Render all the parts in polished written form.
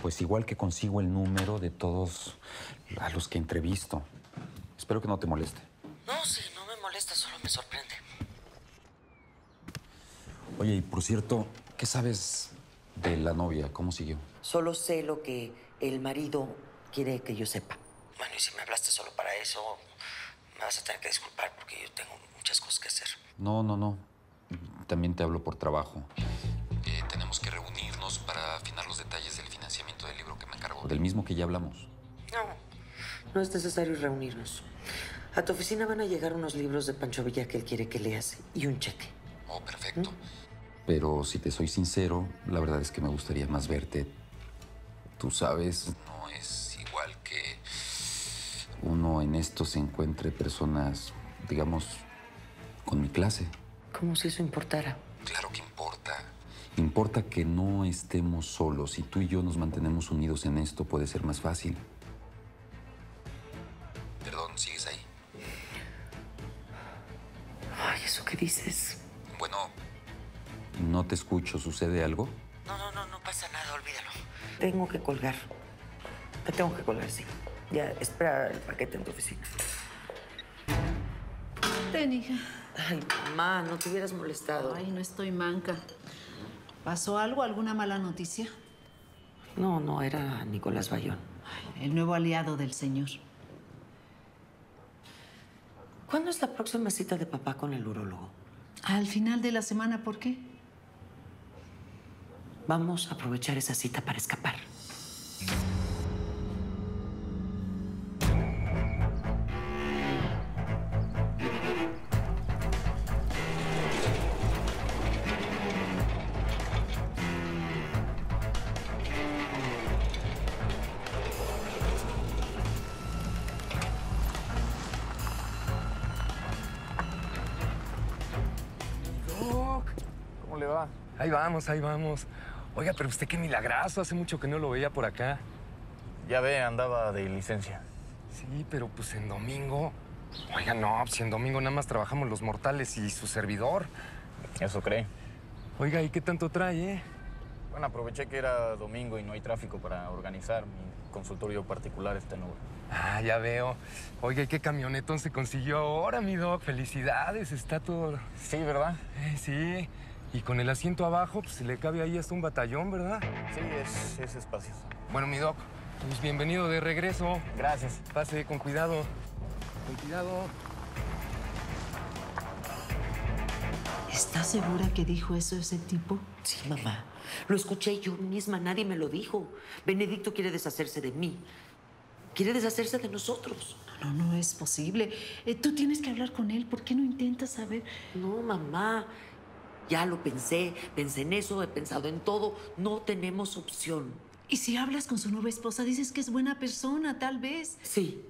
Pues igual que consigo el número de todos a los que entrevisto. Espero que no te moleste. No, sí, no me molesta, solo me sorprende. Oye, y por cierto, ¿qué sabes de la novia? ¿Cómo siguió? Solo sé lo que el marido quiere que yo sepa. Bueno, y si me hablaste solo para eso, me vas a tener que disculpar porque yo tengo muchas cosas que hacer. No. También te hablo por trabajo. Tenemos que reunirnos para afinar los detalles del financiamiento del libro que me encargó. Del mismo que ya hablamos. No es necesario reunirnos. A tu oficina van a llegar unos libros de Pancho Villa que él quiere que leas y un cheque. Oh, perfecto. Pero si te soy sincero, la verdad es que me gustaría más verte. Tú sabes, no es igual que uno en esto se encuentre personas, digamos, con mi clase. Como si eso importara. Claro que importa. Importa que no estemos solos. Si tú y yo nos mantenemos unidos en esto, puede ser más fácil. Perdón, ¿sigues ahí? Ay, ¿eso qué dices? Bueno, no te escucho. ¿Sucede algo? No pasa nada, olvídalo. Tengo que colgar. Te tengo que colgar, sí. Ya, espera el paquete en tu oficina. Ten, hija. Ay, mamá, no te hubieras molestado. Ay, no estoy manca. ¿Pasó algo? ¿Alguna mala noticia? No, era Nicolás Bayón. Ay, el nuevo aliado del señor. ¿Cuándo es la próxima cita de papá con el urólogo? Al final de la semana, ¿por qué? Vamos a aprovechar esa cita para escapar. Doc, ¿cómo le va? Ahí vamos, ahí vamos. Oiga, pero usted qué milagrazo, hace mucho que no lo veía por acá. Ya ve, andaba de licencia. Sí, pero pues en domingo... Oiga, no, pues en domingo nada más trabajamos los mortales y su servidor. ¿Eso cree? Oiga, ¿y qué tanto trae, Bueno, aproveché que era domingo y no hay tráfico para organizar. Mi consultorio particular está en obra. Ah, ya veo. Oiga, ¿y qué camionetón se consiguió ahora, mi Doc? Felicidades, está todo... Sí, ¿verdad? Sí, y con el asiento abajo, pues se le cabe ahí hasta un batallón, ¿verdad? Sí, es espacioso. Bueno, mi Doc, pues bienvenido de regreso. Gracias. Pase con cuidado. Con cuidado. ¿Estás segura que dijo eso ese tipo? Sí, mamá. Lo escuché yo misma, nadie me lo dijo. Benedicto quiere deshacerse de mí. Quiere deshacerse de nosotros. No es posible. Tú tienes que hablar con él. ¿Por qué no intentas saber? No, mamá. Ya lo pensé. Pensé en eso, he pensado en todo. No tenemos opción. Y si hablas con su nueva esposa, dices que es buena persona, tal vez. Sí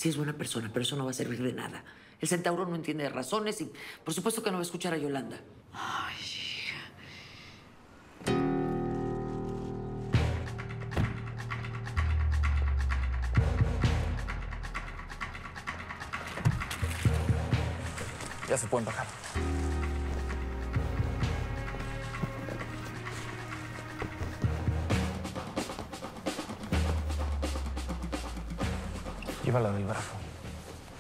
es buena persona, pero eso no va a servir de nada. El centauro no entiende de razones y por supuesto que no va a escuchar a Yolanda. Ay, Ya se pueden bajar. Llévala del brazo.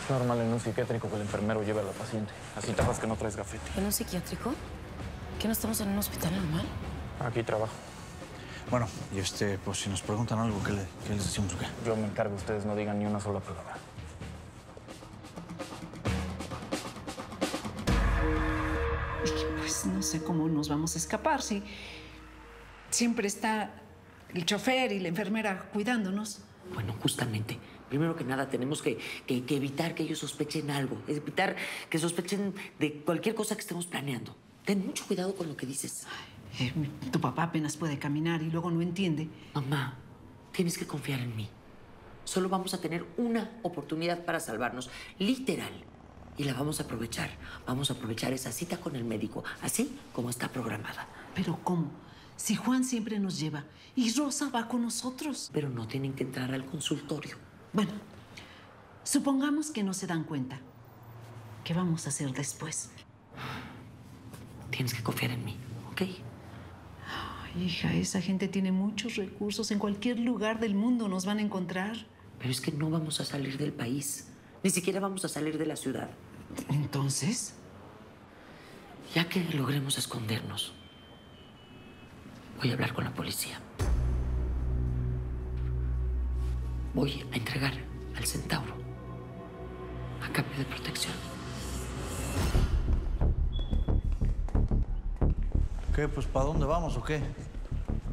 Es normal en un psiquiátrico que el enfermero lleve a la paciente. Así tapas que no traes gafete. ¿En un psiquiátrico? ¿Que no estamos en un hospital normal? Aquí trabajo. Bueno, y pues si nos preguntan algo, ¿qué les decimos o qué? Yo me encargo, ustedes no digan ni una sola palabra. pues no sé cómo nos vamos a escapar si siempre está el chofer y la enfermera cuidándonos. Bueno, justamente. Primero que nada, tenemos que evitar que ellos sospechen algo. Evitar que sospechen de cualquier cosa que estemos planeando. Ten mucho cuidado con lo que dices. Tu papá apenas puede caminar y luego no entiende. Mamá, tienes que confiar en mí. Solo vamos a tener una oportunidad para salvarnos, literal. Y la vamos a aprovechar. Vamos a aprovechar esa cita con el médico, así como está programada. ¿Pero cómo? Si Juan siempre nos lleva y Rosa va con nosotros. Pero no tienen que entrar al consultorio. Bueno, supongamos que no se dan cuenta. ¿Qué vamos a hacer después? Tienes que confiar en mí, ¿ok? Ay, Hija, esa gente tiene muchos recursos. En cualquier lugar del mundo nos van a encontrar. Pero es que no vamos a salir del país. Ni siquiera vamos a salir de la ciudad. Entonces, Ya que logremos escondernos, voy a hablar con la policía. Voy a entregar al centauro a cambio de protección. ¿Qué? Pues ¿para dónde vamos o qué?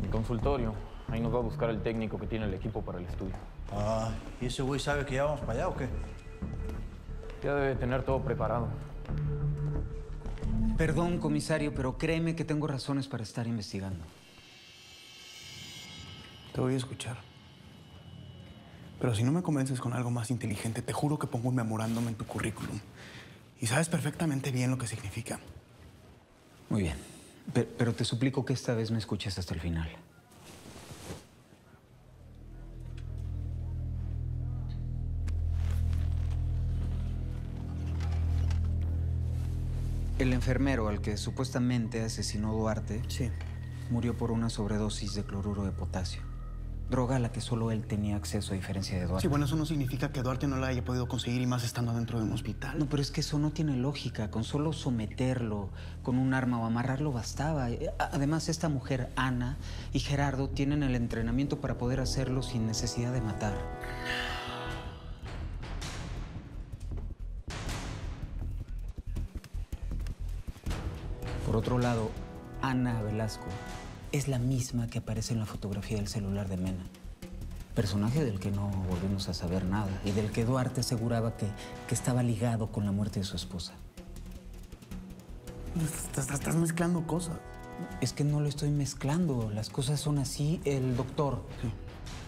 Mi consultorio. Ahí nos va a buscar el técnico que tiene el equipo para el estudio. Ah, ¿y ese güey sabe que ya vamos para allá o qué? Ya debe tener todo preparado. Perdón, comisario, pero créeme que tengo razones para estar investigando. Te voy a escuchar. Pero si no me convences con algo más inteligente, te juro que pongo un memorándum en tu currículum. Y sabes perfectamente bien lo que significa. Muy bien. Pero te suplico que esta vez me escuches hasta el final. El enfermero al que supuestamente asesinó Duarte Sí. murió por una sobredosis de cloruro de potasio. Droga a la que solo él tenía acceso a diferencia de Duarte. Sí, bueno, eso no significa que Duarte no la haya podido conseguir y más estando dentro de un hospital. No, pero es que eso no tiene lógica. Con solo someterlo con un arma o amarrarlo bastaba. Además, esta mujer, Ana, y Gerardo tienen el entrenamiento para poder hacerlo sin necesidad de matar. Por otro lado, Ana Velasco es la misma que aparece en la fotografía del celular de Mena. Personaje del que no volvimos a saber nada y del que Duarte aseguraba que estaba ligado con la muerte de su esposa. Estás mezclando cosas. Es que no lo estoy mezclando, las cosas son así. El doctor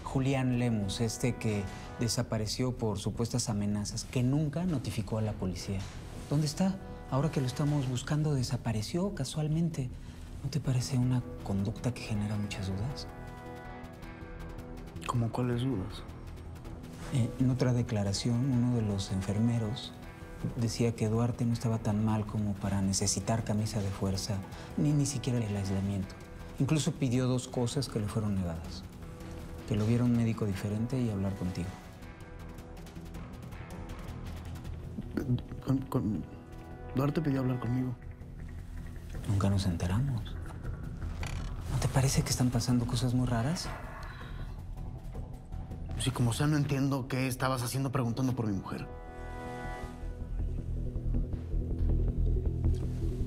Julián Lemus, que desapareció por supuestas amenazas, que nunca notificó a la policía. ¿Dónde está? Ahora que lo estamos buscando, desapareció casualmente. ¿No te parece una conducta que genera muchas dudas? ¿Cómo cuáles dudas? En otra declaración, uno de los enfermeros decía que Duarte no estaba tan mal como para necesitar camisa de fuerza, ni siquiera el aislamiento. Incluso pidió 2 cosas que le fueron negadas. Que lo viera un médico diferente y hablar contigo. Duarte pidió hablar conmigo. Nunca nos enteramos. ¿No te parece que están pasando cosas muy raras? Sí, como sea, no entiendo qué estabas haciendo preguntando por mi mujer.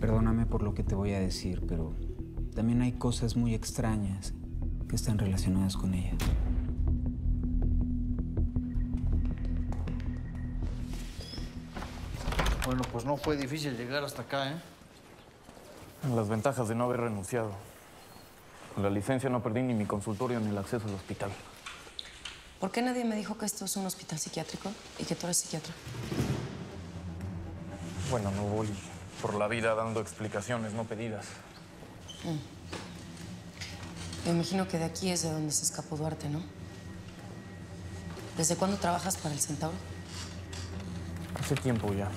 Perdóname por lo que te voy a decir, pero también hay cosas muy extrañas que están relacionadas con ella. Bueno, pues no fue difícil llegar hasta acá, ¿eh? Las ventajas de no haber renunciado. Con la licencia no perdí ni mi consultorio ni el acceso al hospital. ¿Por qué nadie me dijo que esto es un hospital psiquiátrico y que tú eres psiquiatra? Bueno, no voy por la vida dando explicaciones no pedidas. Me imagino que de aquí es de donde se escapó Duarte, ¿no? ¿Desde cuándo trabajas para el Centauro? Hace tiempo ya.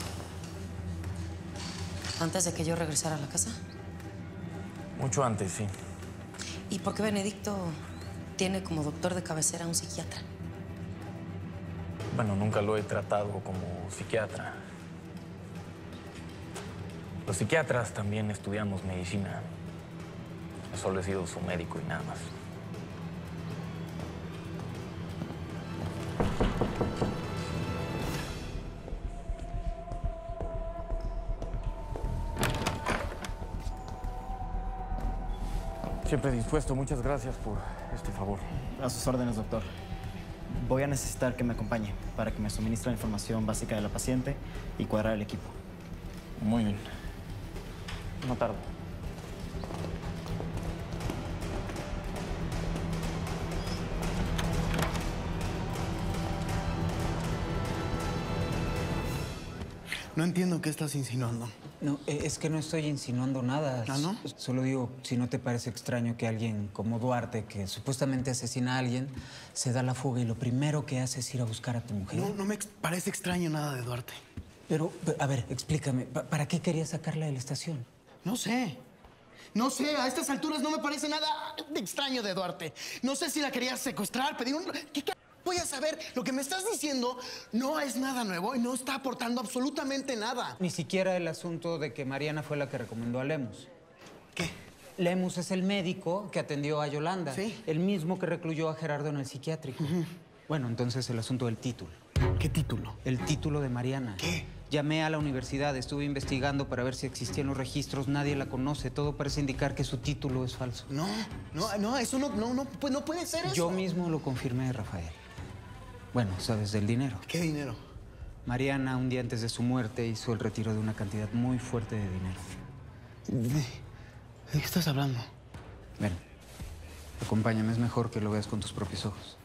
¿Antes de que yo regresara a la casa? Mucho antes, sí. ¿Y por qué Benedicto tiene como doctor de cabecera a un psiquiatra? Bueno, nunca lo he tratado como psiquiatra. Los psiquiatras también estudiamos medicina. Yo solo he sido su médico y nada más. Siempre dispuesto. Muchas gracias por este favor. A sus órdenes, doctor. Voy a necesitar que me acompañe para que me suministre la información básica de la paciente y cuadrar el equipo. Muy bien. No tardo. No entiendo qué estás insinuando. No, es que no estoy insinuando nada. ¿Ah, no? Solo digo, si no te parece extraño que alguien como Duarte, que supuestamente asesina a alguien, se da la fuga y lo primero que hace es ir a buscar a tu mujer. No me parece extraño nada de Duarte. Pero, a ver, explícame, ¿para qué querías sacarla de la estación? No sé. No sé, a estas alturas no me parece nada extraño de Duarte. No sé si la querías secuestrar, pedir un... ¿Qué voy a saber? Lo que me estás diciendo no es nada nuevo y no está aportando absolutamente nada. Ni siquiera el asunto de que Mariana fue la que recomendó a Lemus. ¿Qué? Lemus es el médico que atendió a Yolanda. Sí. El mismo que recluyó a Gerardo en el psiquiátrico. Bueno, entonces el asunto del título. ¿Qué título? El título de Mariana. ¿Qué? Llamé a la universidad, estuve investigando para ver si existían los registros, nadie la conoce. Todo parece indicar que su título es falso. No, eso no puede ser eso. Yo mismo lo confirmé, Rafael. Bueno, sabes del dinero. ¿Qué dinero? Mariana, un día antes de su muerte, hizo el retiro de una cantidad muy fuerte de dinero. ¿De qué estás hablando? Ven, acompáñame, es mejor que lo veas con tus propios ojos.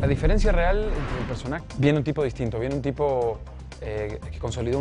La diferencia real entre el personaje, viene un tipo distinto, viene un tipo que consolidó